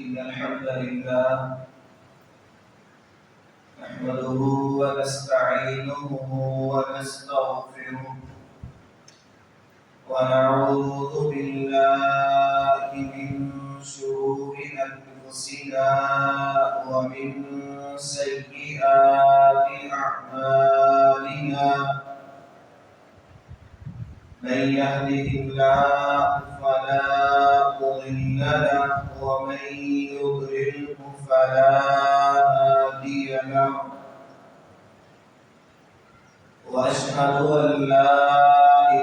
إن الحمد لله نحمده ونستعينه ونستغفره ونعوذ بالله من شرور أنفسنا ومن سيئات أعمالنا من يهده الله فلا مضل له ومن يضلله فلا هادي له وأشهد أن لا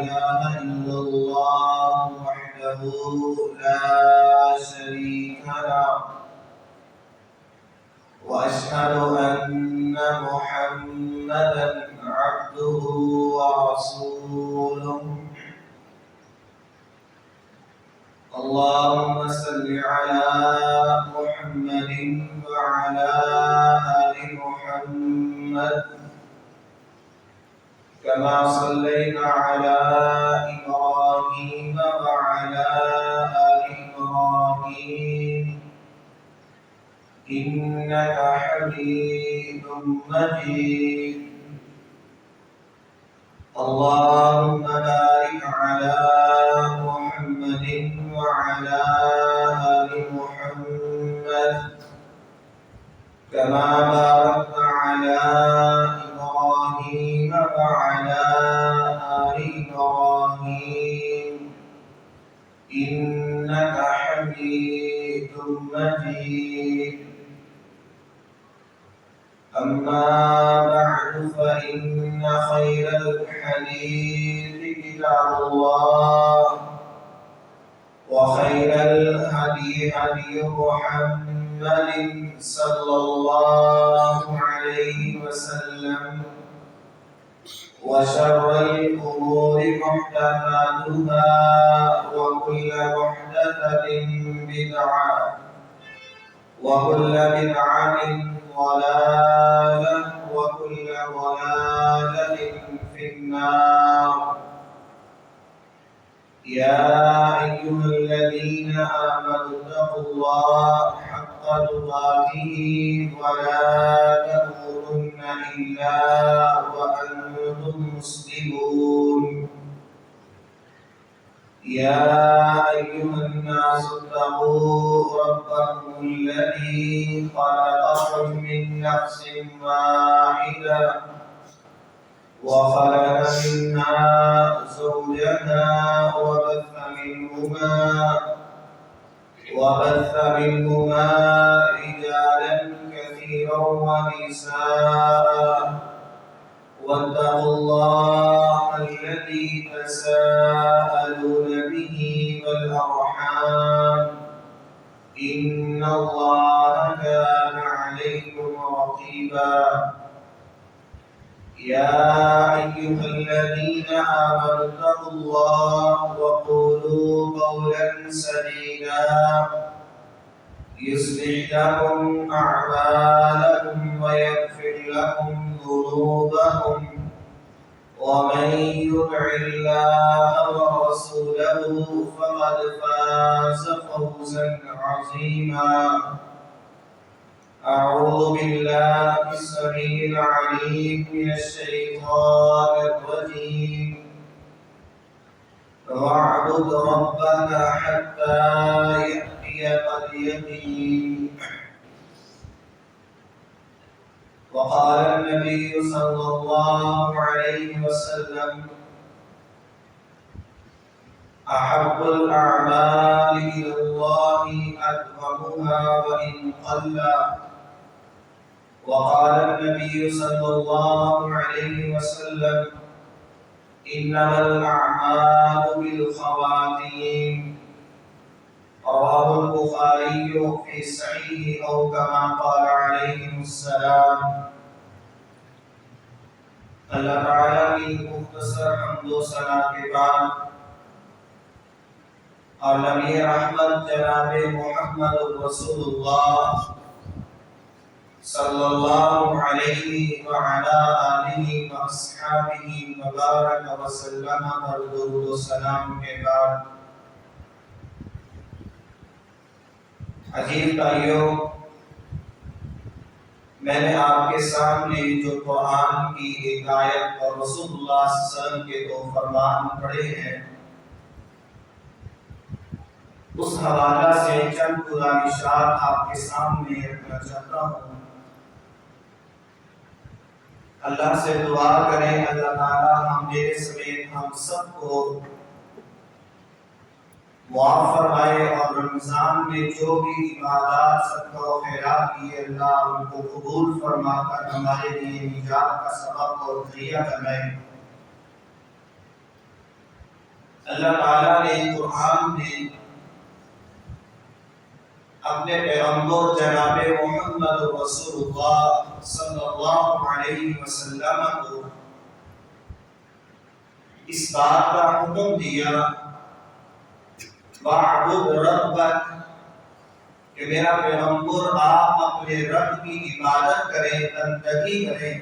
إله إلا الله وحده لا شريك له وأشهد أن محمدا عبده ورسوله اللهم صل على محمد وعلى آل محمد كما صليت على إبراهيم وعلى آل إبراهيم إنك حميد مجيد اللهم بارك على محمد وعلى آل محمد كما باركت على إبراهيم وعلى آل إبراهيم إنك حميد مجيد أما بعد فإن خير الحديث كتاب الله وخير الهدي هدي محمد صلى الله عليه وسلم وشر الأمور محدثاتها وكل محدثة بدعة وكل بدعة ضلالة وكل ضلالة في النار يا أيها الذين آمنوا اتقوا الله حق تقاته ولا تموتن إلا وأنتم مسلمون يا أيها الناس اتقوا ربكم الذي خلقكم من نفس واحدة وخلق منها زوجها وبث منهما رجالا كثيرا ونساء واتقوا الله الذي تساءلون به والأرحام إن الله كان عليكم رقيبا يا أيها الذين آمنوا اتقوا الله وقولوا قولا سديدا يصلح لكم أعمالكم ويغفر لكم ذنوبكم ومن يطع الله ورسوله فقد فاز فوزا عظيما أعوذ بالله السميع العليم من الشيطان الرجيم واعبد ربك حتى يأتيك اليقين وقال النبي صلى الله عليه وسلم أحب الأعمال إلى الله أدومها وإن قل وقال النبي صلى الله عليه وسلم إنما الأعمال بالخواتيم رواه البخاري في صحيحه أو كما قال عليه السلام اللہ تعالیٰ کی مختصر حمد و ثنا کے بعد اور نبی رحمت جناب محمد رسول اللہ صلی اللہ علیہ وعلا آلہ واصحابہ وبارک وسلم اور درود و سلام کے بعد عزیز بھائیوں، میں نے آپ کے سامنے جو قرآن کی ایک آیت اور رسول اللہ صلی اللہ علیہ وسلم کے دو فرمان پڑھے ہیں، اس حوالہ سے چند گزارشات آپ کے سامنے رکھنا چاہتا ہوں۔ اللہ سے دعا کریں اللہ تعالیٰ ہم میرے سمیت ہم سب کو معاف فرمائے اور رمضان میں جو بھی عبادات صدقہ و خیرات کیے اللہ ان کو قبول فرما کر ہمارے لیے نجات کا سبب اور ذریعہ بنائے۔ اللہ تعالیٰ نے قرآن میں اپنے پیغمبر جناب محمد رسول اللہ صلی اللہ علیہ وسلم کو اس بات کا حکم دیا وَاعْبُدْ رَبَّكَ کہ میرا پیغمبر آپ اپنے رب کی عبادت کریں، بندگی کریں،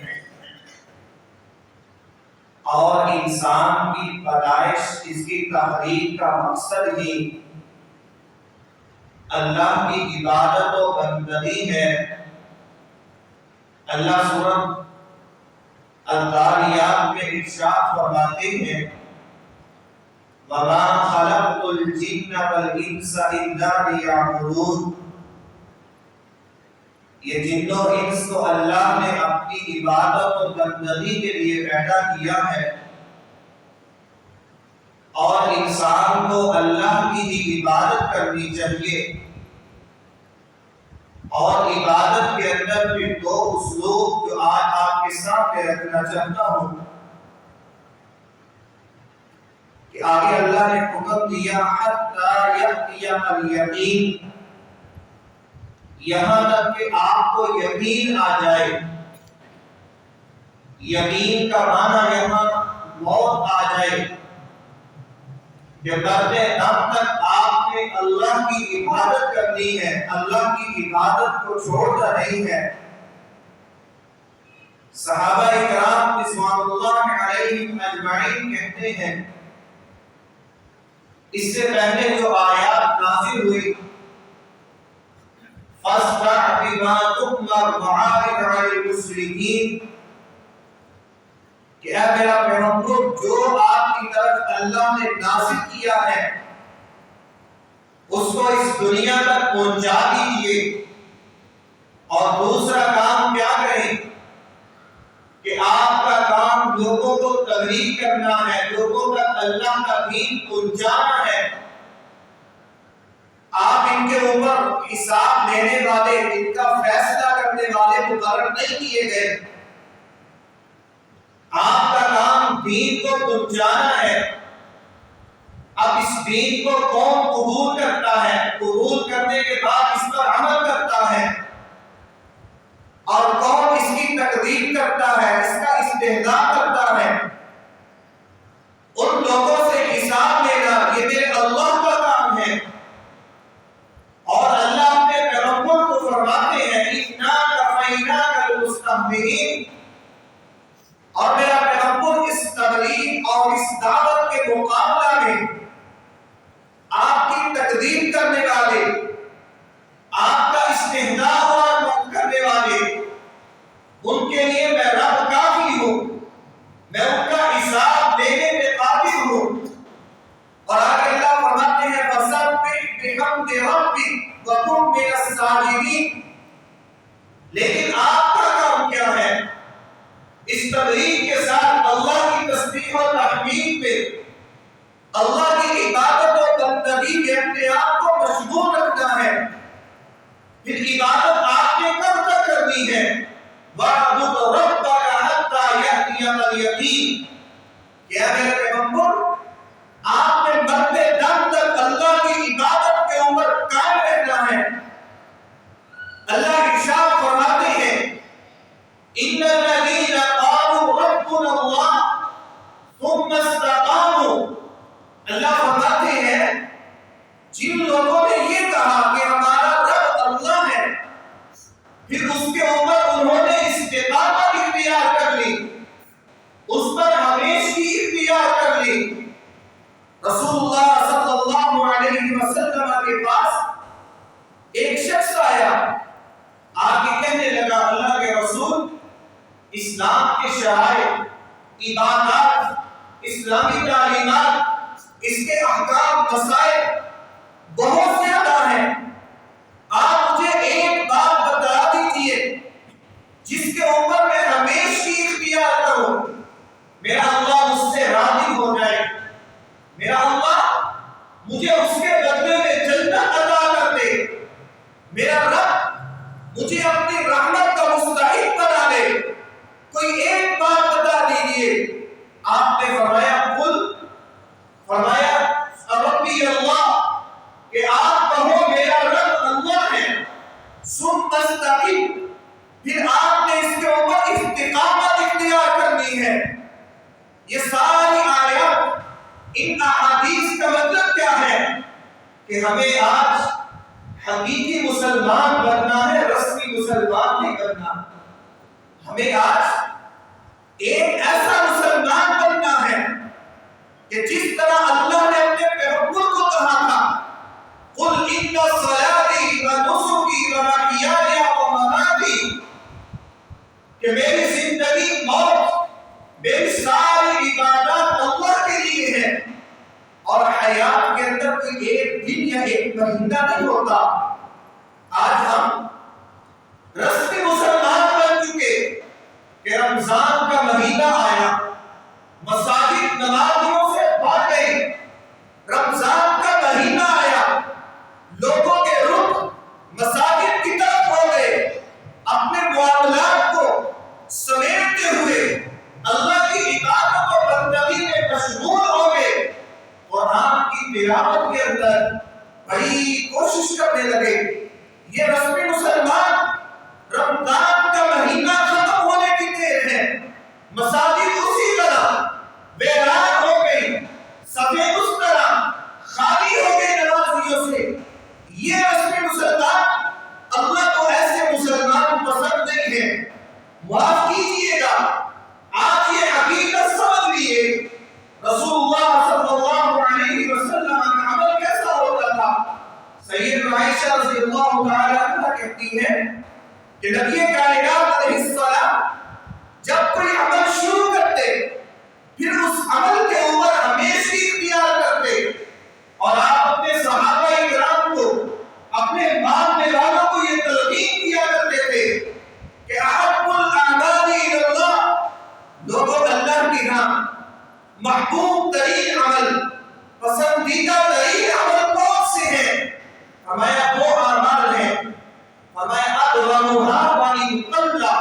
اور انسان کی پیدائش اس کی تخلیق کا مقصد ہی اللہ کی عبادت و بندگی ہے۔ اللہ سورۃ الذاریات میں ارشاد فرماتے ہیں وَمَا خَلَقْتُ الْجِنَّ وَالْإِنسَ إِلَّا لِيَعْبُدُونِ، یہ جن و انس کو اللہ نے اپنی عبادت و بندگی کے لیے پیدا کیا ہے، اور انسان کو اللہ کی ہی عبادت کرنی چاہیے۔ اور عبادت کے اندر بھی دو اسلوب جو آج آپ کے سامنے رکھنا چاہتا ہوں کہ آگے اللہ نے حکم دیا حتی یأتی الیقین، یہاں تک کہ آپ کو یقین آ جائے۔ یقین کا معنی یہاں موت آ جائے کہ مرتے دم تک آپ نے اللہ کی عبادت کرنی ہے، اللہ کی عبادت کو چھوڑنا نہیں ہے۔ صحابہ کرام رضوان اللہ علیہم اجمعین کہتے ہیں اس سے پہلے جو آیات نازل ہوئی فَاصْدَعْ بِمَا تُؤْمَرُ وَأَعْرِضْ عَنِ الْمُشْرِكِينَ کہ اے میرا پیغمبر جو آپ کی طرف اللہ نے نازل کیا ہے اس کو اس دنیا تک پہنچا دیجیے، اور دوسرا کام کیا کریں کہ آپ کا کام لوگوں کو تبلیغ کرنا ہے، لوگوں تک اللہ کا دین پہنچانا ہے۔ آپ ان کے اوپر حساب لینے والے، ان کا فیصلہ کرنے والے مقرر نہیں کیے گئے۔ آپ کا کام دین کو پہنچانا ہے۔ اب اس دین کو کون قبول کرتا ہے، قبول کرنے کے بعد اس پر عمل کرتا ہے، اور کون اس کی تکذیب کرتا ہے، اس کا استہزاء کرتا ہے، ان لوگوں سے حساب لینا یہ میرے اللہ کا کام ہے۔ اور اللہ اپنے پیغمبر کو فرماتے ہیں اِنَّا كَفَيْنَاكَ الْمُسْتَهْزِئِينَ، اور میرا پیغمبر اس تبلیغ اور اس دعوت کے مقابلہ میں آپ کی تکذیب کرنے والے، آپ کا استہزاء کرنے والے، ان کے لیے میں رب کافی ہوں، میں ان کا حساب لینے پہ قادر ہوں۔ اور آگے اللہ فرماتے ہیں فَسَبِّحْ بِحَمْدِ رَبِّكَ وَكُن مِّنَ السَّاجِدِينَ، لیکن آپ کا کام کیا ہے؟ اس تبلیغ کے ساتھ اللہ کی تسبیح و تحمید پہ، اللہ کی عبادت و بندگی میں اپنے آپ کو مشغول رکھنا ہے۔ پھر عبادت آپ نے کب تک کرنی ہے؟ وَاعْبُدْ رَبَّكَ حَتَّى يَأْتِيَكَ الْيَقِينُ کہ اے میرے پیغمبر آپ نے مرتے دم تک اللہ کی عبادت کے اوپر قائم رہنا ہے۔ اللہ ارشاد فرماتے ہیں إِنَّ الَّذِينَ قَالُوا رَبُّنَا اللَّهُ ثُمَّ اسْتَقَامُوا، اللہ فرماتے ہیں جن لوگوں نے یہ کہا کہ ہمارا رب اللہ ہے، پھر اس کے اوپر انہوں نے استقامت اختیار کر لی، اس پر ہمیشگی اختیار کر لی۔ رسول اللہ صلی اللہ علیہ وسلم کے پاس ایک اسلام کے شرائع، عبادات، اسلامی تعلیمات، اس کے احکام، مسائل بہت زیادہ ہیں۔ آپ مجھے ایک بات بتا دیجئے جس کے اوپر میں ہمیشہ اختیار کروں، میرا اللہ مجھ سے راضی ہو جائے، میرا اللہ مجھے اس کے بدلے میں جنت عطا کر دے، میرا رب مجھے اپنی رحمت کا مستحق بنا لے۔ کوئی ایک بات بتا دیجئے۔ آپ نے فرمایا قل، فرمایا ربی اللہ، کہ آپ کہو میرا رب اللہ ہے، ثم استقم، پھر آپ نے اس کے اوپر استقامت اختیار کرنی ہے۔ یہ ساری آیات، ان احادیث کا مطلب کیا ہے؟ کہ ہمیں آج حقیقی مسلمان بننا ہے، رسمی مسلمان نہیں بننا۔ ہمیں آج ایک ایسا مسلمان بننا ہے کہ جس طرح اللہ نے اپنے پیغمبر کو کہا تھا قل ان صلاتی و نسکی و محیای و مماتی، کہ میری زندگی موت، میری ساری عبادات اللہ کے لیے ہے، اور حیات کے اندر کوئی ایک دن یا ایک مہینہ نہیں ہوتا۔ آج ہم رسمی مسلمان بن چکے کہ رمضان کا مہینہ آیا، مساجد نمازوں سے بھر گئی، رمضان کا مہینہ آیا، لوگوں کے رخ مساجد کی طرف ہو گئے، اپنے معاملات کو سمیٹتے ہوئے اللہ کی عبادت و بندگی میں مشغول ہو گئے، قرآن کی تلاوت کے اندر بڑی کوشش کرنے لگے۔ یہ رسمی مسلمان، رمضان کا مہینہ ختم ہونے کی دیر ہے، مساجد اسی طرح ویران ہو گئی، صفیں اس طرح خالی ہو گئی نمازیوں سے۔ یہ رسمی مسلمان، اللہ کو ایسے مسلمان پسند نہیں ہے۔ معاف کیجئے گا، آج یہ حقیقت سمجھ لیے رسول اللہ صلی اللہ علیہ وسلم کا عمل کیسا ہوتا تھا۔ سیدنا عائشہ رضی اللہ تعالی عنہا کہتی ہے کہ نبی کائنات علیہ السلام جب کوئی عمل شروع کرتے پھر اس عمل کے اوپر ہمیشہ اختیار کرتے، اور آپ اپنے صحابہ کرام کو، اپنے ماننے والوں کو یہ تلقین کیا کرتے تھے کہ احب الاعمال الی اللہ، لوگوں اللہ کی ہاں محبوب ترین عمل، پسندیدہ ترین عمل کون سے ہیں؟ فرمایا وہ اعمال ہیں، فرمایا ادومھا وانقلا،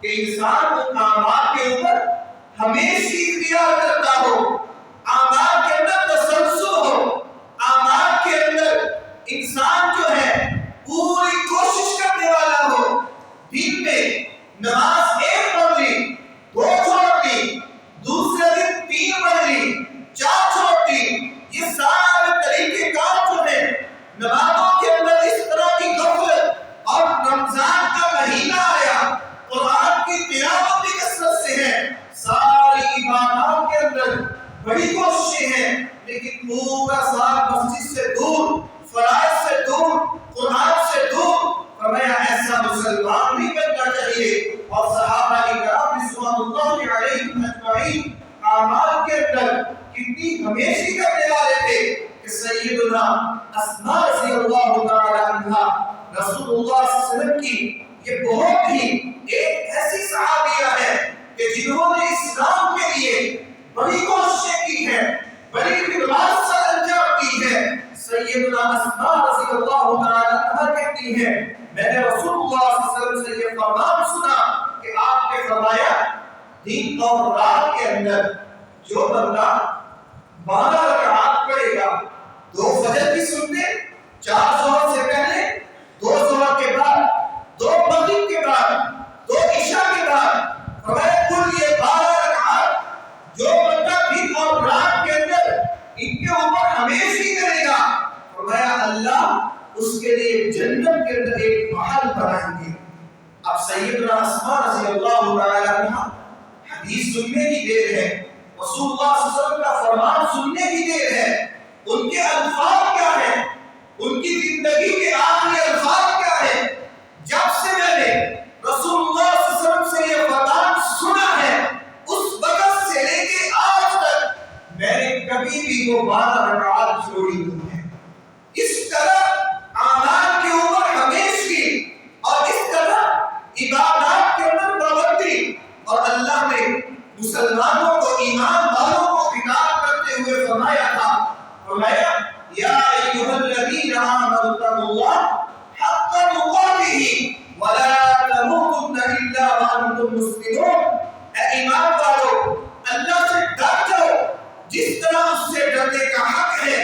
کہ انسان کو اعمال کے اوپر ہمیشہ اختیار کرتا ہو، اعمال کے اندر تسلسل ہو، اعمال کے اندر انسان جو ہے پوری کوشش کرنے والا ہو۔ دن میں نماز ایک پڑھ لی، دو چھوڑ دی، دوسرے دن 3 پڑھ لی، 4 چھوڑ دی، یہ سارے طریقے کار جو ہیں نمازوں کے اندر اس طرح کی غفلت، اور رمضان کا مہینہ آیا، قرآن کی تلاوت بھی کثرت سے ہے، ساری عبادات کے اندر بڑی کوششیں ہیں، لیکن پورا سال مسجد سے دور، فرائض سے دور، قرآن سے دور۔ فرمایا ایسا مسلمان نہیں بننا چاہیے۔ اور صحابہ کرام رضوان اللہ علیہم اجمعین اعمال کے اندر کتنی ہمیشہ کرنے والے تھے کہ سیدنا اسماء رضی اللہ تعالی عنہا رسول اللہ صلی اللہ علیہ وسلم کی یہ بہت ہی ایک ایسی صحابیہ ہے کہ جنہوں نے اسلام کے لیے بڑی کوششیں کی ہیں، بڑی خدمات سے انجام دی ہے۔ سیدنا اسماء رضی اللہ تعالی عنہا کہتی ہیں میں نے رسول اللہ صلی اللہ علیہ وسلم سے یہ فرمان سنا کہ آپ نے فرمایا دن اور رات کے اندر جو بندہ 12 رکعات پڑھے گا، 2 فجر کی سنتے، 4 ظہر سے پہلے، 2 ظہر کے بعد، 2 مغرب کے بعد، 2 عشاء کے بعد، فرمایا کل یہ 12 رکعات جو بندہ دن اور رات کے اندر ان کے اوپر ہمیشہ کرے گا، فرمایا اللہ اس کے لیے جنت کے اندر ایک محل بنائیں گے۔ اب سیدنا اسماء رضی اللہ تعالی عنہا حدیث سننے کی دیر ہے، رسول اللہ صلی اللہ علیہ وسلم کا فرمان سننے کی دیر ہے، ان کے الفاظ کیا ہیں، ان کی زندگی کے آخری الفاظ کیا ہیں؟ جب سے میں نے رسول اللہ صلی اللہ علیہ وسلم سے یہ فرمان سنا بھی وہ 12 رکعات چھوڑی ہوئی ہیں۔ اس طرح اعمال کے اوپر ہمیشگی اور اس طرح عبادات کے اندر پابندی، اور اللہ نے مسلمانوں کو، ایمان والوں کو خطاب کرتے ہوئے فرمایا تھا، فرمایا یا ایھا الذین آمنوا اتقوا اللہ حق تقاته ولا تموتن الا وانتم مسلمون۔ اے ایمان والو، اللہ سے ڈر جاؤ جس طرح اس سے ڈرنے کا حق ہے۔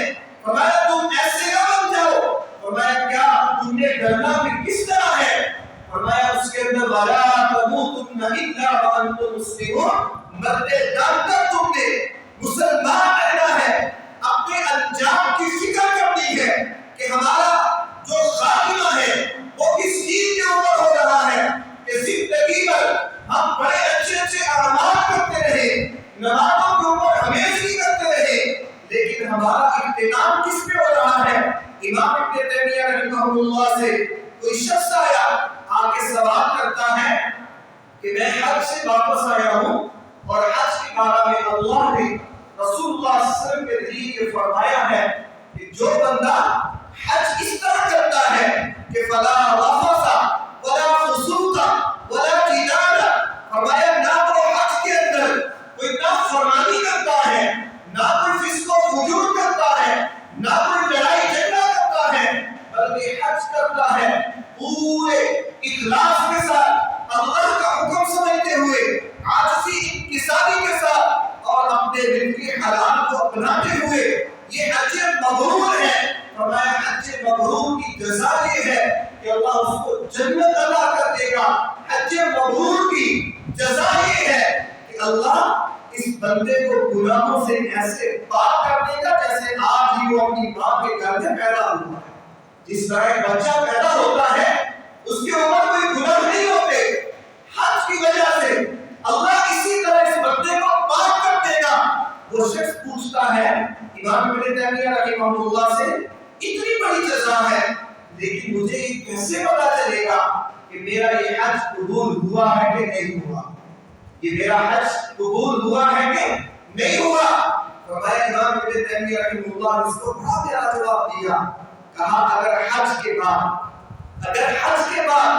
فرمایا تم ایسے نہ بن جاؤ۔ فرمایا کیا تم نے ڈرنا بھی کس طرح ہے؟ فرمایا اس کے اندر وَلَا تَمُوتُنَّ إِلَّا وَأَنْتُمْ مُسْلِمُونَ، مرتے دم تک تم نے مسلمان رہنا ہے۔ اپنے انجام کی فکر کرنی ہے کہ ہمارا جو خاتمہ ہے وہ کس چیز کے اوپر ہو رہا ہے، کہ زندگی بھر ہم بڑے اچھے اچھے اعمال کرتے رہے، نمازوں کے اوپر ہمیشگی کرتے رہے، لیکن ہمارا اہتمام کس پہ ہو رہا ہے؟ امام ابن تیمیہ رحمہ اللہ سے کوئی شخص آیا، آ کے سوال کرتا ہے کہ میں حج سے واپس آیا ہوں اور حج کے بارے میں اللہ نے رسول اللہ صلی اللہ علیہ وسلم کے ذریعے فرمایا ہے کہ جو بندہ حج اس طرح کرتا ہے کہ فلا رفث ولا فسوق ولا جدال، فرمایا نہ وہ حج کے اندر کوئی نافرمانی کرتا ہے، نہ کوئی فسق و فجور کرتا ہے، نہ کوئی لڑائی جھگڑا کرتا ہے، بلکہ حج کرتا ہے پورے اخلاص کے ساتھ، اللہ کا حکم سمجھتے ہوئے، عاجزی انکساری کے ساتھ اور اپنے دل کے حلال کو اپناتے ہوئے، یہ حج مبرور ہے۔ فرمایا حج مبرور کی جزا یہ ہے کہ اللہ اس کو جنت عطا کر دے گا۔ حج مبرور کی جزا یہ ہے کہ اللہ اس بندے کو گناہوں سے ایسے پاک کر دے گا جیسے آج ہی وہ اپنی ماں کے گھر میں پیدا ہوا ہے۔ جس طرح ایک بچہ پیدا ہوتا ہے اس کے اوپر کوئی گناہ نہیں ہوتے، حج کی وجہ سے اللہ اسی طرح اس بندے کو پاک کر دے گا۔ وہ شخص پوچھتا ہے امام ابن تیمیہ رحمہ اللہ سے، اتنی بڑی جزا ہے لیکن مجھے یہ کیسے پتا چلے گا کہ میرا یہ حج قبول ہوا ہے کہ نہیں ہوا، یہ میرا حج قبول ہوا ہے کہ نہیں ہوا؟ فرمایا امام ابن تیمیہ رحمہ اللہ نے اس کو بڑا پیارا جواب دیا، کہا اگر حج کے بعد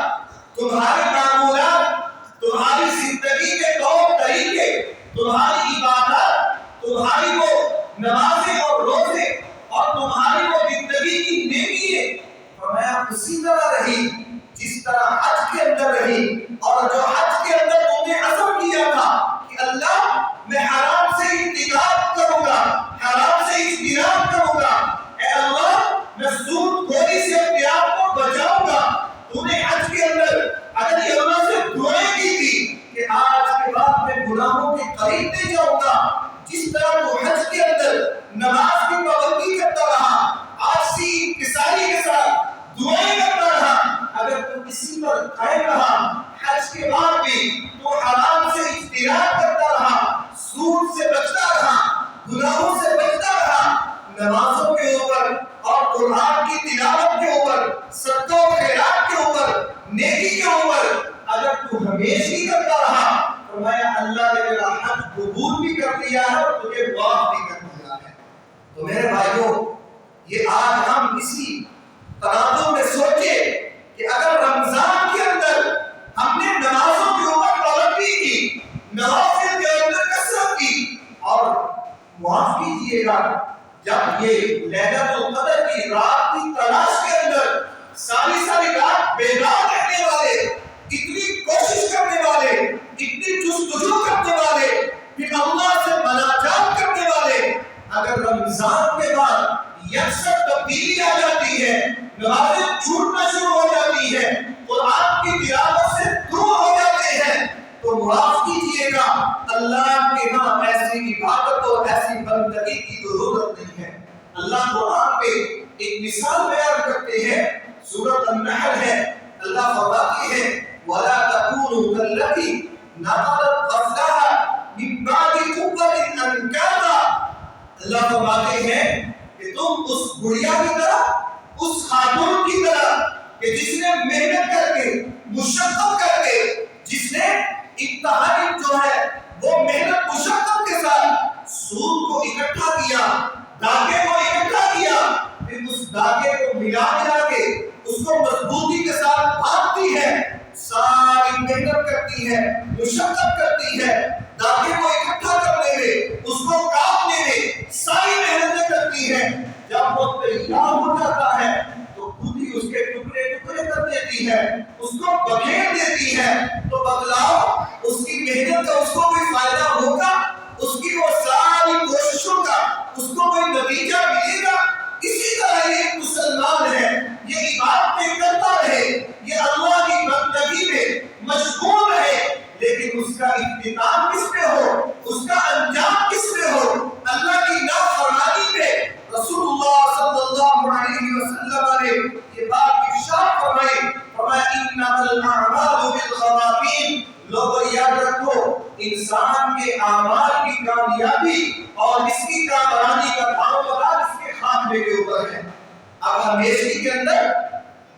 تمہاری معمولات، تمہاری زندگی کے طور طریقے، تمہاری عبادات، تمہاری وہ نمازیں اور روزے اور تمہاری وہ زندگی کی نیکییں، فرمایا اسی طرح رہی جس طرح حج کے اندر رہی، اور جو حج کے اندر تم نے عزم کیا تھا کہ اللہ میں حرام سے اجتناب کروں گا، حرام سے اجتناب کروں گا، اے اللہ میں سود خوری سے اپنے آپ کو بچاؤں گا، تو نے حج کے اندر اگر یہ اللہ سے دعائیں کی تھی کہ آج کے بعد میں گناہوں کے قریب نہیں جاؤں گا، جس طرح تو حج کے اندر نماز کی پابندی کرتا رہا، آجزی انکساری کے ساتھ دعائیں کرتا رہا، اگر تو اسی پر قائم رہا، حج کے بعد بھی تو حرام سے اجتناب کرتا رہا، سود سے بچتا رہا، گناہوں سے بچتا رہا، نمازوں کے اوپر اور قرآن کی تلاوت کے اوپر، صدقہ و خیرات کے اوپر، نیکی کے اوپر اگر تو ہمیشہ کرتا رہا، فرمایا اللہ نے میرا حج قبول بھی کر دیا ہے اور تجھے معاف بھی کر دیا ہے۔ تو میرے بھائیوں، یہ آج ہم اسی تناظر میں سوچے کہ اگر رمضان کے اندر ہم نے نمازوں کے اوپر پابندی کی، نوافل کے اندر کثرت کی، اور معاف کیجیے گا جب یہ لیلۃ القدر کی رات کی تلاش کے اندر ساری رات بیدار رہنے والے، اتنی کوشش کرنے والے، اتنی جستجو کرنے والے، پھر اللہ سے مناجات کرنے والے، اگر رمضان کے بعد یکسر تبدیلی آ جاتی ہے، نمازیں چھوٹنا شروع ہو جاتی ہے، قرآن کی تلاوت سے دور ہو جاتے ہیں، تو معاف کیجیے گا، اللہ کے ہاں ایسی عبادت اور ایسی بندگی کی ضرورت نہیں ہے۔ اللہ قرآن میں ایک مثال بیان کرتے ہیں، سورۃ النحل ہے، اللہ فرماتے ہیں وَلَا تَكُونُوا كَالَّتِي نَقَضَتْ غَزْلَهَا مِن بَعْدِ قُوَّةٍ أَنْكَاثًا، اللہ فرماتے ہیں کہ تم اس بڑھیا کی طرح، اس خاتون کی طرح کہ جس نے محنت کر کے، مشقت کر کے، جس نے انتہائی جو ہے وہ محنت مشقت کے ساتھ سود کو اکٹھا کیا، دھاگے کو ملا کے اس کو مضبوطی کے ساتھ باندھتی ہے، ساری محنت کرتی ہے، مشقت کرتی ہے، دھاگے کو اکٹھا کرنے میں، اس کو کاٹنے میں ساری محنتیں کرتی ہے۔ جب وہ تیار ہو جاتا ہے تو خود ہی اس کے ٹکڑے ٹکڑے کر دیتی ہے، اس کو بکھیر دیتی ہے۔ تو بتلاؤ اس کی محنت کا اس کو کوئی فائدہ ہوگا؟ اس کی وہ ساری کوششوں کا اس کو کوئی نتیجہ ملے گا؟ اسی طرح یہ مسلمان ہے، یہ عبادتیں کرتا رہے، یہ اللہ کی بندگی میں مشغول رہے، لیکن اس کا اختتام کس میں ہو، اس کا انجام کس میں ہو؟ اللہ کی نافرمانی پہ۔ رسول اللہ صلی اللہ علیہ وسلم نے یہ بات ارشاد فرمائی، فرمایا انما الاعمال بالخواتیم۔ لوگوں یاد رکھو، انسان کے اعمال کی کامیابی اور اس کی کامرانی کا دارومدار اس کے خاتمے کے اوپر ہے۔ اب ہمیشہ کے اندر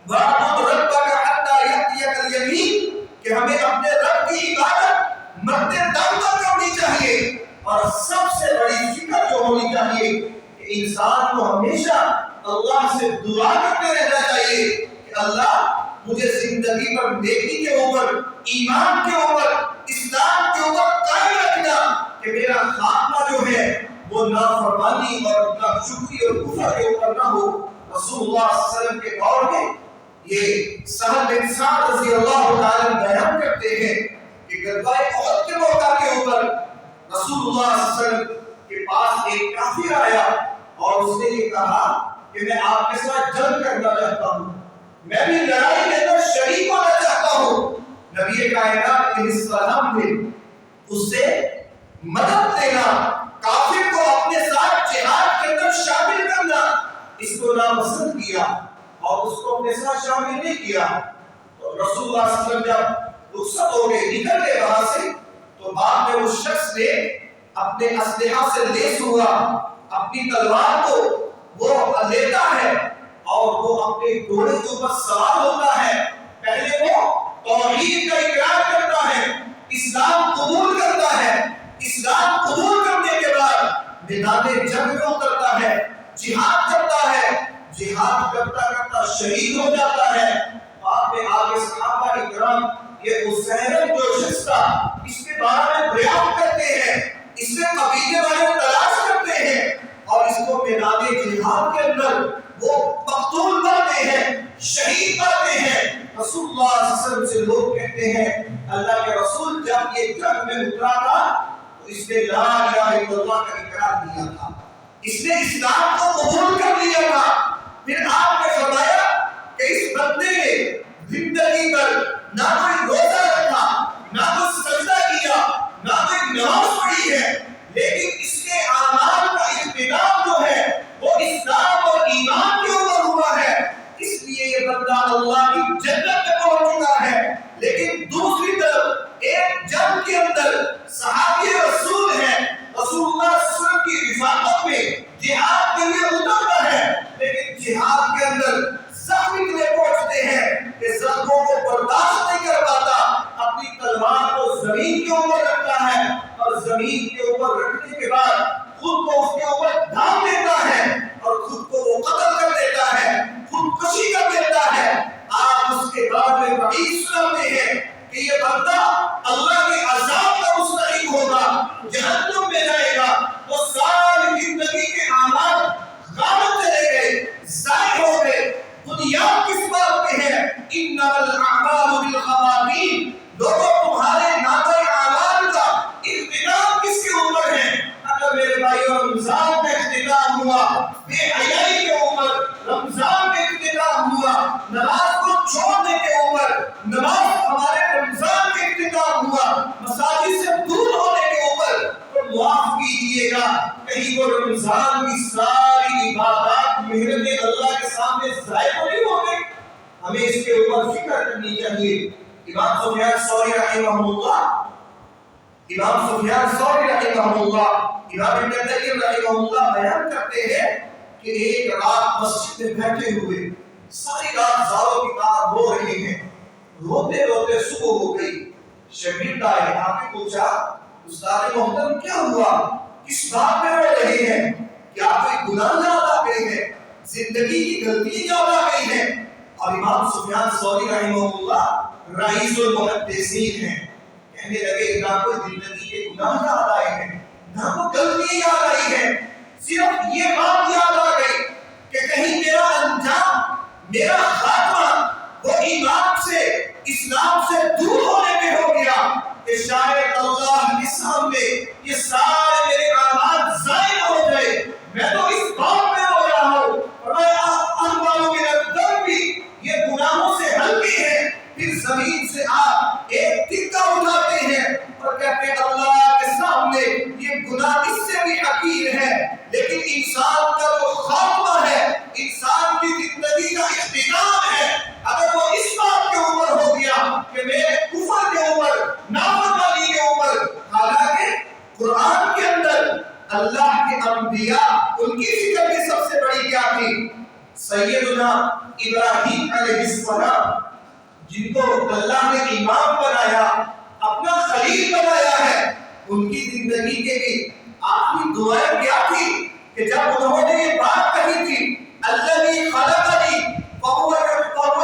وَاعْبُدْ رَبَّكَ حَتَّى يَأْتِيَكَ الْيَقِينُ کہ ہمیں اپنے رب کی عبادت مرتے دم تک کرنی چاہیے، اور سب سے بڑی فکر جو ہونی چاہیے کہ انسان کو ہمیشہ اللہ سے دعا کرتے رہنا چاہیے کہ اللہ مجھے زندگی پر نیکی کے اوپر، ایمان کے اوپر، اسلام کے اوپر قائم رکھنا، کہ میرا خاتمہ جو ہے وہ نافرمانی اور ناشکری اور کفر کے اوپر نہ ہو۔ رسول اللہ صلی اللہ علیہ وسلم کے دور میں یہ سہل بن سعد رضی اللہ تعالیٰ بیان کرتے ہیں کہ غزوہ احد کے موقع کے اوپر رسول اللہ صلی اللہ علیہ وسلم کے پاس ایک کافر آیا اور اس نے یہ کہا کہ میں آپ کے ساتھ جنگ کرنا چاہتا ہوں، میں بھی لڑائی کے اندر شریک ہونا چاہتا ہوں۔ نبی کائنات علیہ السلام نے اس سے مدد لینا، کافر کو اپنے ساتھ جہاد کے اندر شامل کرنا، اس کو ناپسند کیا اور اس کو اپنے ساتھ شامل نہیں کیا۔ تو رسول اللہ صلی اللہ علیہ وسلم جب رخصت ہو گئے، نکل گئے وہاں سے، تو بعد میں اس شخص نے اپنے اسلحہ سے لیس ہوا، اپنی تلوار کو وہ لیتا ہے اور وہ اپنے گھوڑے کے اوپر سوار ہوتا ہے۔ پہلے وہ توحید کا اقرار کرتا ہے، اسلام قبول کرتا ہے، اسلام قبول کرنے کے بعد میدان جنگ میں اترتا ہے، جہاد کرتا ہے، جہاد کرتا کرتا شہید ہو جاتا ہے۔ بعد میں آگے صحابہ اکرام یہ اسیرت جو شخص تھا، اس کے بارے میں بیان کرتے ہیں، اس سے قبیلے والے تلاش کرتے ہیں اور اس کو میدان جہاد کے اندر وہ مقتول کرتے ہیں، شہید کرتے ہیں۔ رسول اللہ صلی اللہ علیہ وسلم سے لوگ کہتے ہیں اللہ کے رسول جب یہ جنگ میں اترا تھا تو اس نے لا الہ الا اللہ کا اقرار کیا تھا، اس نے اسلام کو قبول کر لیا تھا۔ پھر آپ نے فرمایا کہ اس بندے نے زندگی پر نہ کوئی روزہ رکھا، نہ کوئی سجدہ کیا، نہ کوئی نماز پڑھی ہے، لیکن اس کے اعمال کا اختتام جو ہے وہ اسلام اور ایمان کے اوپر ہوا ہے، اس لیے یہ بندہ اللہ کی جنت میں پہنچ چکا ہے۔ لیکن دوسری طرف ایک جنگ کے اندر صحابی رسول ہے، رسول اللہ صلی اللہ علیہ وسلم کی رفاقت میں جہاد کے لیے اترتا ہے، لیکن جہاد کے اندر زخم اتنے پہنچتے ہیں کہ زخموں کو برداشت نہیں کر پاتا، اپنی تلوار کو زمین کے اوپر رکھتا ہے اور زمین کے اوپر رکھنے کے بعد خود کو اس کے اوپر ڈال دیتا ہے اور خود کو وہ قتل کر دیتا ہے، خودکشی کر دیتا ہے۔ آپ اس کے بعد میں وعید سناتے ہیں کہ یہ بندہ اللہ کے عذاب کا مستحق ہوگا، جہنم میں جائے گا، وہ ساری زندگی کے اعمال غارت چلے گئے، ضائع ہو گئے۔ بنیاد کس بات پہ ہے؟ انما الاعمال بالخواتیم۔ لوگوں تمہارے نامے اعمال کا اختتام کس کے اوپر ہے؟ اگر میرے بھائیو رمضان کا اختتام ہوا، بے حیائی کے اوپر، رمضان کا اختتام ہوا، نماز کو چھوڑنے کے اوپر، نماز ہمارے رمضان کا اختتام ہوا، مساجد سے دور ہونے کے اوپر، تو معاف کیجئے گا کہیں وہ رمضان کی ساری عبادات محنتیں اللہ کے سامنے ضائع نہیں ہو گئی۔ ہمیں اس کے اوپر فکر کرنی چاہیے۔ امام سفیان ثوری رحمہ اللہ، امام سفیان ثوری رحمہ اللہ، امام ابن قیم رحمہ اللہ بیان کرتے ہیں کہ ایک رات مسجد میں بیٹھے ہوئے ساری رات زاروں کی طرح رو رہے ہیں، روتے روتے صبح ہو گئی۔ شاگرد آئے، آپ نے پوچھا استاد محترم کیا ہوا، کس بات میں رو رہے ہیں، کیا کوئی گناہ یاد آ گئے ہیں؟ زندگی کی غلطی یاد آ گئی ہے. اور امام سفیان ثوری رحمہ اللہ رئیس المحدثین ہیں. کہنے لگے نہ کوئی زندگی کے گناہ یاد آئے ہیں نہ کوئی غلطی یاد آئی ہے، صرف یہ بات یاد آ گئی کہ کہیں میرا انجام، میرا خاتمہ وہ ایمان سے، اسلام سے دور ہونے میں ہو گیا کہ شاید اللہ کے سامنے یہ سارے میرے اعمال ضائع ہو گئے. میں تو اس بات میں رو رہا ہوں اور میرا درد بھی یہ گناہوں سے ہلکی ہے. پھر زمین سے آپ ایک ٹکا اٹھاتے ہیں اور کہتے ہیں اللہ کے سامنے یہ گناہ اس سے بھی حقیر ہے. لیکن انسان کا جو خاتمہ ہے، انسان کی زندگی کا اختتام ہے، اگر وہ اس بات کے اوپر ہو گیا کہ میرے کفر کے اوپر، نافرمانی کے اوپر، حالانکہ قرآن کے اندر اللہ کے انبیاء ان کی فکر میں سب سے بڑی کیا تھی؟ سیدنا ابراہیم علیہ السلام جن کو اللہ نے امام بنایا، اپنا خلیل بنایا ہے، ان کی زندگی کے بھی آخری دعائیں کیا تھی کہ جب انہوں نے یہ بات کہی تھی الذی خلقنی فهو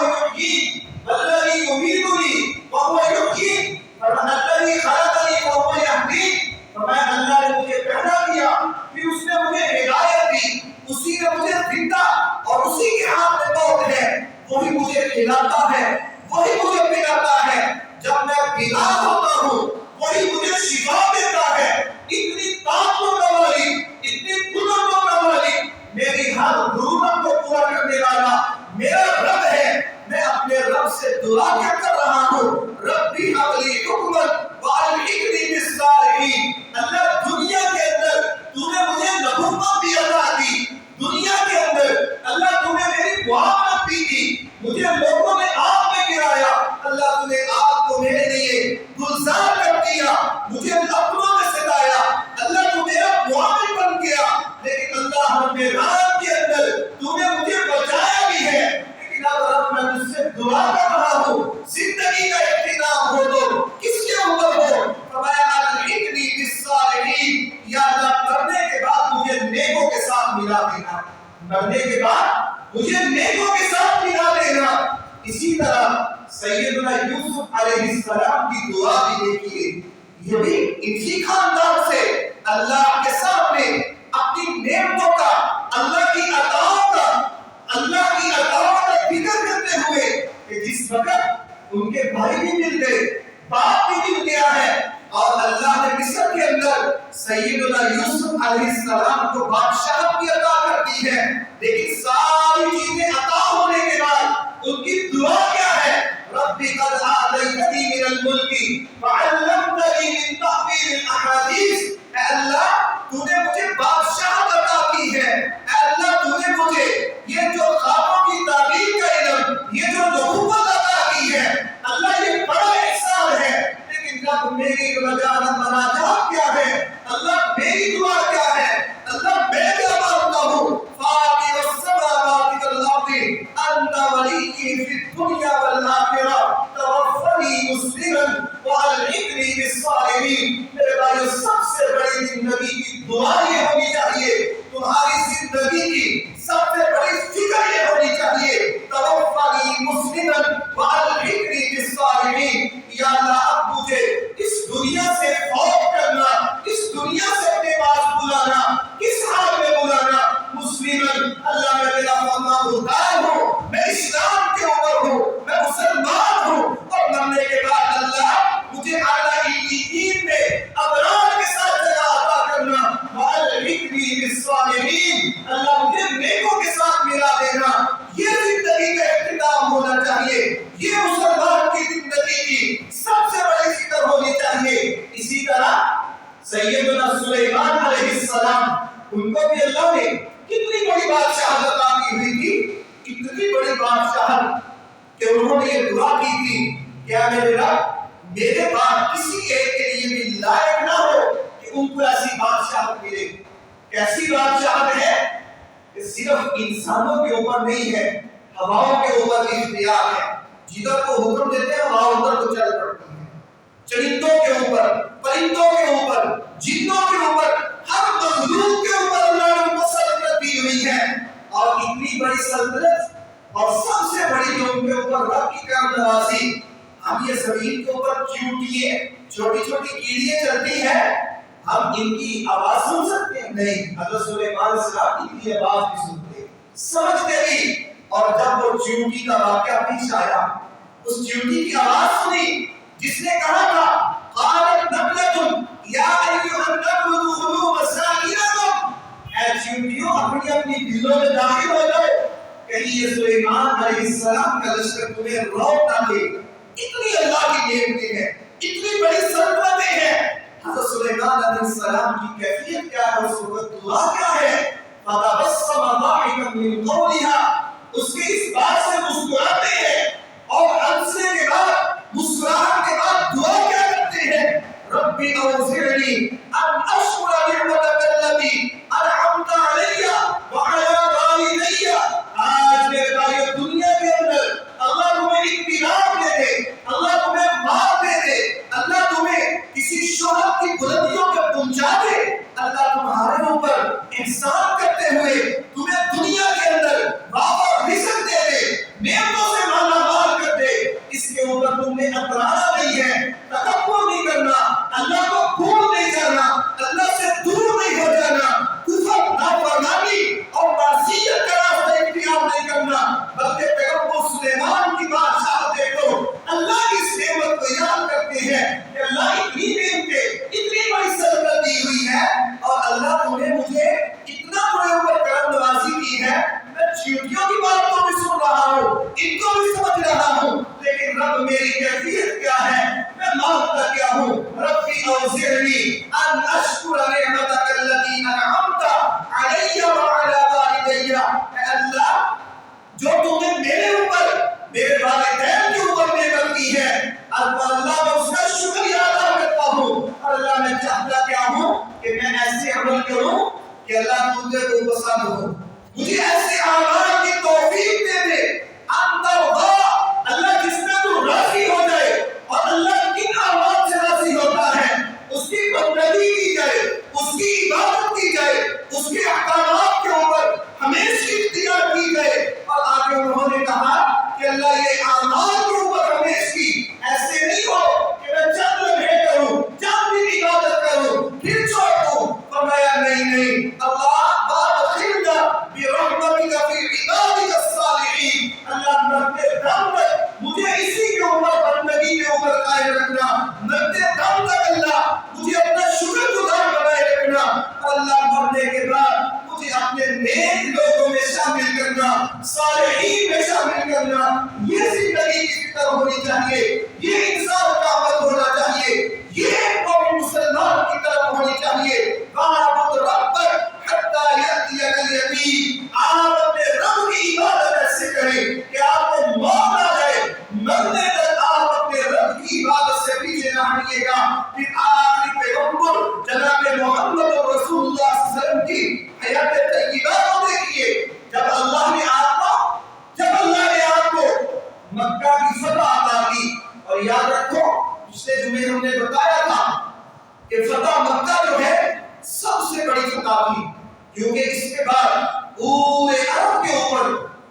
یحیین والذی یمیتنی فهو یحیین، الذی خلقنی فهو یهدین، فرمایا اللہ نے مجھے پیدا کیا، پھر اس نے مجھے ہدایت دی، اسی نے مجھے زندہ اور اسی کے ہاتھ میں موت ہے، وہی مجھے کھلاتا ہے، وہی مجھے پلاتا ہے، جب میں بیمار ہوتا ہوں وہی مجھے شفا دیتا ہے. اتنی طاقت کا مالک، اتنی قدرت کا مالک، میری ہر ضرورت کو پورا کرنے والا میرا رب ہے. میں اپنے رب سے دعا کیا کر رہا ہوں؟ ربی هب لی حکما والحقنی بالصالحین. اللہ دنیا کے اندر تو نے مجھے نبوت بھی عطا کی، دنیا کے اندر اللہ تو نے میری معاملت بھی کی، مجھے لوگوں نے آگ میں گرایا، اللہ تو نے آگ کو میرے لیے گلزار کر دیا، مجھے اپنوں میں ستایا، اللہ تو میرا معامل بن گیا. لیکن اللہ ہمیں رات کے اندر تو نے مجھے بچایا بھی ہے. لیکن اب رب میں تجھ سے دعا کر رہا ہوں زندگی کا اختتام ہو تو کس کے اوپر ہو؟ فرمایا الحقنی بالصالحین، یا اللہ مرنے کے بعد مجھے نیکوں کے ساتھ ملا دینا، مرنے کے بعد مجھے نیکوں کے ساتھ ملا دینا. اسی طرح سیدنا یوسف علیہ السلام کی دعا بھی دیکھیے، یہ بھی اسی خاندان سے اللہ کے سامنے اپنی نعمتوں کا، اللہ کی عطاؤں کا، اللہ کی عطاؤں کا فکر کرتے ہوئے کہ جس وقت ان کے بھائی بھی مل گئے، باپ بھی مل گیا ہے، اور اللہ نے مصر کے اندر سیدنا یوسف علیہ السلام کو بادشاہت بھی عطا کر دی ہے، لیکن ساری چیزیں عطا ہونے کے بعد ان کی دعا کیا ہے؟ ربی قد آتیتنی من الملک وعلمتنی من تأویل الاحادیث. اے اللہ تو نے مجھے بادشاہت عطا کی ہے، اے اللہ تو نے مجھے یہ جو خوابوں کی تعبیر کا علم، یہ جو نبوت عطا کی ہے، اللہ یہ بڑا احسان ہے. لیکن رب میری مناجات کیا ہے؟ اللہ میری دعا کیا ہے؟ اللہ میں کیا مانگتا ہوں؟ فاطر السماوات والارض انت ولی فی الدنیا والآخرہ توفنی مسلما والحقنی بالصالحین. میرے بھائیو سب سے بڑی زندگی کی دعا یہ ہونی چاہیے، تمہاری زندگی کی سب سے بڑی فکر یہ ہونی چاہیے توفنی مسلما والحقنی بالصالحین. یا اللہ اب مجھے اس دنیا سے فوت کرنا، اس دنیا سے اپنے پاس بلانا، کس حال میں بلانا؟ مسلمن، اللہ میں تیرا فرما بردار ہوں، میں اسلام کے اوپر ہوں، میں مسلمان ہوں، اور مرنے کے بعد اللہ مجھے اعلیٰ علین میں ابرار کے ساتھ جگہ عطا کرنا. والحقنی بالصالحین، اللہ مجھے نیکوں کے ساتھ ملا دینا. یہ زندگی کا اختتام ہونا چاہیے، یہ مسلمان کی زندگی کی سب سے بڑی فکر ہونی چاہیے. اسی طرح سیدنا سلیمان علیہ السلام، ان کو بھی اللہ نے کتنی بڑی بادشاہت عطا کی ہوئی تھی، کتنی بڑی بادشاہت کہ انہوں نے یہ دعا کی تھی کیا میرے رب میرے بعد کسی ایک کے لیے بھی لائق نہ ہو کہ ان کو ایسی بادشاہت ملے. کیسی بادشاہت ہے کہ صرف انسانوں کے اوپر نہیں ہے، ہواؤں کے اوپر بھی اختیار ہے. جدھر کو حکم دیتے ہیں ہوا ادھر کو چل پڑتی ہے. چرندوں کے اوپر، پرندوں کے اوپر، جنوں کے اوپر، ہر مخلوق کے اوپر اللہ نے مسلط دی ہوئی ہے. اور اتنی بڑی سلطنت اور سب سے بڑی جو ان کے اوپر رب کی کرم نوازی. ہم یہ زمین کے اوپر چیونٹیاں چھوٹی چھوٹی کیڑیاں چلتی ہیں, ہم ان کی آواز سن سکتے ہیں؟ نہیں. حضرت سلیمان علیہ السلام کی آواز بھی سنتے, سمجھتے بھی. اور جب وہ چیونٹی کا واقعہ پیش آیا, اس چیونٹی کی آواز سنی جس نے کہا تھا قالت نملۃ یا ایھا النمل ادخلوا مساکنکم, اے چیونٹیوں اپنی اپنی بلوں میں داخل ہو جاؤ, کہیں یہ سلیمان علیہ السلام کا لشکر تمہیں روک نہ دے. اتنی اللہ کی نعمتیں ہیں, اتنی بڑی سلطنتیں ہیں. حضرت سلیمان علیہ السلام کی کیفیت کیا ہے, اس وقت دعا کیا ہے؟ فتبسم ضاحكا من قولها, اس کے اس بات سے مسکراتے ہیں, اور ہنسنے کے بعد مسکراہٹ کے بعد دعا کیا کرتے ہیں؟ ربی اوزعنی ان اشکر نعمتک التي انعمت علی وعلی والدی. آج میرے بھائیو دنیا کے اندر اللہ تمہیں اطمینان دے دے, اللہ تمہیں مال دے دے, اللہ تمہیں کسی شہرت کی بلندیوں پہ پہنچا دے, اللہ تمہارے اوپر احسان کرتے ہوئے تمہیں دنیا کے اندر بابا رزق دے دے, نعمتوں سے مالا مال کر دے, اس کے اوپر تم نے اترانا نہیں ہے, تکبر نہیں کرنا, اللہ کو بھول نہیں جانا, اللہ سے دور نہیں ہو جانا, کفر نافرمانی اور معصیت کا راستہ اختیار نہیں کرنا, بلکہ پیغمبر سلیمان کی بادشاہ دیکھو اللہ کی اس نعمت کو یاد کرتے ہیں کہ اللہ اتنی نعمتیں, اتنی بڑی سلطنت دی ہوئی ہے, اور اللہ تمہیں مجھے اتنا بڑے اوپر کرم نوازی کی ہے. میں چیونٹیوں کی بات تو بھی سن رہا ہوں, ان کو بھی سمجھ رہا ہوں, لیکن رب میری کیفیت کیا ہے, میں مانگتا کیا ہوں؟ ربی اوزعنی ان اشکر نعمتک التي انعمت علی وعلی والدی. اے اللہ جو تم نے میرے اوپر, میرے والدین کے اوپر نعمت کی ہے, اللہ میں اس کا شکریہ ادا کرتا ہوں. اور اللہ میں چاہتا کیا ہوں کہ میں ایسے عمل کروں کہ اللہ تجھے کو پسند ہو, مجھے ایسے اعمال کی توفیق دے دے. انت رضا, اللہ جس میں تو راضی ہو جائے, اور اللہ کن اعمال سے راضی ہوتا ہے, اس کی بندگی کی جائے, اس کی عبادت کی جائے, اس کے احکامات کے اوپر ہمیشہ اختیار کی جائے. اور آگے انہوں نے کہا کہ اللہ یہ اعمال کے اوپر ہمیشہ ایسے نہیں ہو کہ میں چند لمحے کروں, چند دن عبادت کروں پھر چھوڑ دوں. فرمایا نہیں, اللہ وادخلنا برحمتک فی عبادک الصالحین. اللہ مرتے دم تک مجھے اسی کے اوپر, بندگی کے اوپر قائم رکھنا, مرتے دم تک اللہ مجھے اپنا شکر گزار بنائے رکھنا, اور اللہ مرنے کے بعد مجھے اپنے نیک لوگوں میں شامل کرنا, صالحین میں شامل کرنا. یہ زندگی کی فکر ہونی چاہیے, یہ انسان کا عمل ہونا چاہیے, یہ قوم مسلمان کی طرف ہونی چاہیے. وَاعْبُدْ رَبَّكَ حَتَّى يَأْتِيَكَ الْيَقِينُ. آپ اپنے رب کی عبادت ایسے کریں کہ آپ کو موت آ جائے, مرنے تک آپ اپنے رب کی عبادت سے پیچھے نہ ہٹیے گا. پھر آخری پیغمبر جناب محمد رسول اللہ صلی اللہ علیہ وسلم کی حیات طیبہ کو دیکھیے. جب اللہ نے آپ کو مکہ کی فتح عطا کی, اور یاد رکھو پچھلے جمعے ہم نے بتایا تھا کہ فتح مکہ جو ہے سب سے بڑی فتح تھی, کیونکہ اس کے بعد پورے عرب کے اوپر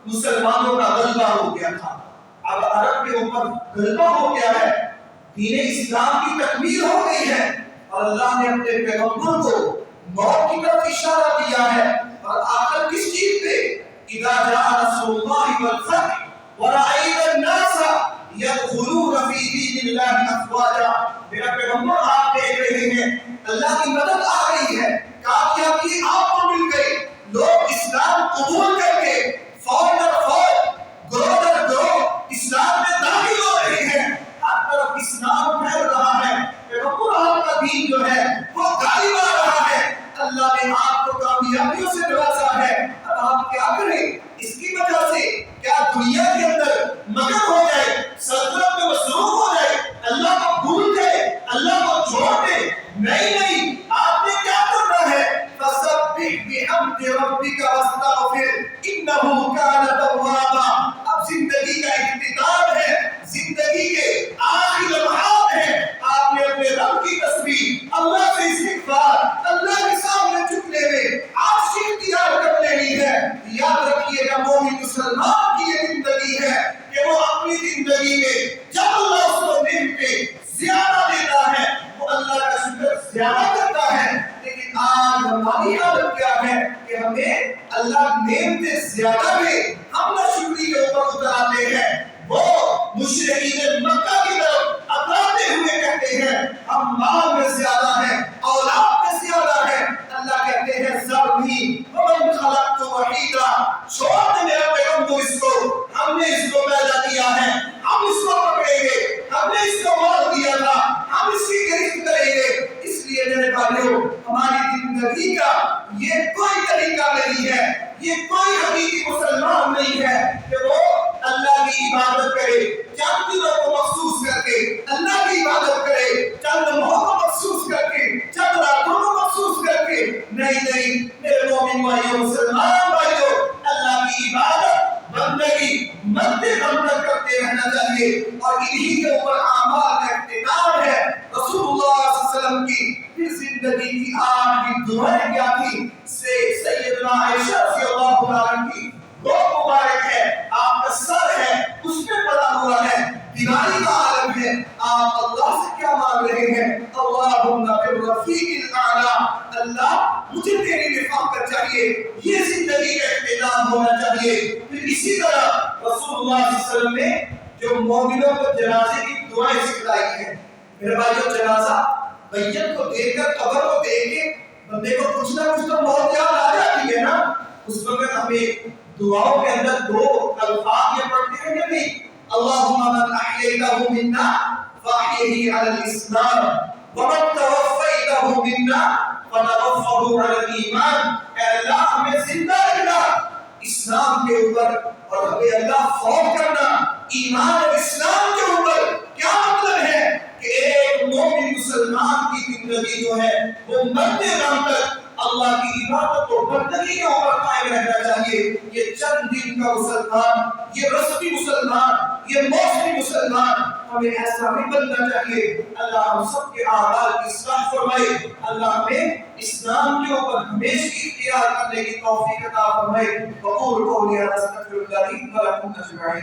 مسلمانوں کا غلبہ ہو گیا تھا. اب عرب کے اوپر غلبہ ہو گیا ہے, دین اسلام کی تکمیل ہو گئی ہے, اور اللہ نے اپنے پیغمبر کو موت کی طرف اشارہ کیا ہے. اور آخر کس چیز پہ؟ اذا جاء نصر اللہ والفتح ورأيت الناس يدخلون في دين الله افواجا. میرا پیغمبر آپ دیکھ رہے ہیں اللہ کی مدد آ گئی ہے, کامیابی آپ کو مل گئی, لوگ اسلام قبول کر کے فوج در فوج, گروہ در گروہ اسلام میں داخل ہو رہے ہیں, ہر طرف اسلام پھیل رہا ہے, پیغمبر آپ کا دین جو ہے وہ غالب آ رہا ہے. اللہ نے آپ کو کامیابیوں سے نوازا ہے. اب آپ کیا کریں؟ اس کی وجہ سے کیا دنیا کے اندر مگن ہو جائے, سلطنت میں مصروف ہو جائے, اللہ کو بھول جائے, اللہ کو چھوڑ دے؟ نہیں, آپ نے کیا کرنا ہے؟ فسبح بحمد ربک واستغفر انہ کان توابا. اب زندگی کا اختتام ہے, زندگی کے آخری لمحات ہیں, آپ نے اپنے رب کی تسبیح, اللہ سے استغفار, اللہ کے سامنے جھکنے میں آپ سے اختیار کر لینی ہے. یاد رکھیں اتنے زیادہ بھی ہم ناشکری کے اوپر اتر آتے ہیں. وہ مشرکین مکہ کی طرف اطراتے ہوئے کہتے ہیں ہم مال میں زیادہ ہیں، اولاد میں زیادہ ہیں. اللہ کہتے ہیں ذرنی ومن خلقت وحیدا، چھوڑ دے میرے پیغمبر اس کو، ہم نے اس کو پیدا کیا ہے، ہم اس کو پکڑیں گے، ہم نے اس کو مال دیا تھا، ہم اس کی گرفت کریں گے. اس لیے میرے بھائیوں، ہماری زندگی کا یہ کوئی طریقہ نہیں ہے، یہ کوئی حقیقی مسلمان نہیں ہے کہ وہ اللہ کی عبادت کرے چند دنوں کو مخصوص کر کے، اللہ کی عبادت کرے چند لمحوں کو مخصوص کر کے، چند راتوں کو مخصوص کر کے. نہیں میرے مومن بھائیوں، مسلمان بھائیوں، اللہ کی عبادت بندگی مد دم تک کرتے رہنا چاہیے. اور انہی کے اوپر اعمال کا اختتام ہے. رسول اللہ صلی اللہ علیہ وسلم کی پھر زندگی کی آخری دعائیں کیا تھی؟ سیدنا عائشہ رضی اللہ عنہا کی وہ مبارک ہے، آپ کا سر ہے اس پہ پڑا ہوا ہے، بیماری کا عالم ہے، آپ اللہ سے کیا مانگ رہے ہیں؟ اللہم بالرفیق الاعلی، اللہ مجھے تیری رفاقت چاہیے. یہ زندگی کا اختتام ہونا چاہیے. پھر اسی طرح رسول اللہ صلی اللہ علیہ وسلم نے جو مومنوں کو جنازے کی دعائیں سکھلائی ہیں. میرے بھائیو، جنازہ میت کو دیکھ کر، قبر کو دیکھ کے بندے کو کچھ نہ کچھ تو بہت یاد آ جاتی ہے نا. اس وقت ہمیں دعاؤں کے اندر دو الفاظ یہ پڑھتے ہیں کہ نہیں، اللہم من احییتہ منا فاحیہ علی الاسلام ومن توفیتہ منا فتوفہ علی الایمان. اے اللہ ہمیں زندہ رکھنا اسلام کے اوپر، اور ہمیں اللہ فوت کرنا ایمان اور اسلام کے اوپر. کیا مطلب ہے کہ ایک مومن مسلمان کی زندگی جو ہے وہ مرتے دم تک اللہ کی عبادت و بندگی کے اوپر قائم رہنا چاہیے. یہ چند دن کا مسلمان، یہ رسمی مسلمان، یہ موسمی مسلمان ہمیں ایسا نہیں بننا چاہیے. اللہ ہم سب کے اعمال کی اصلاح فرمائے. اللہ ہمیں اسلام کے اوپر ہمیشہ اختیار کرنے کی توفیق عطا فرمائے. وقول قولی ھذا استغفر اللہ لي ولکم اجمعین.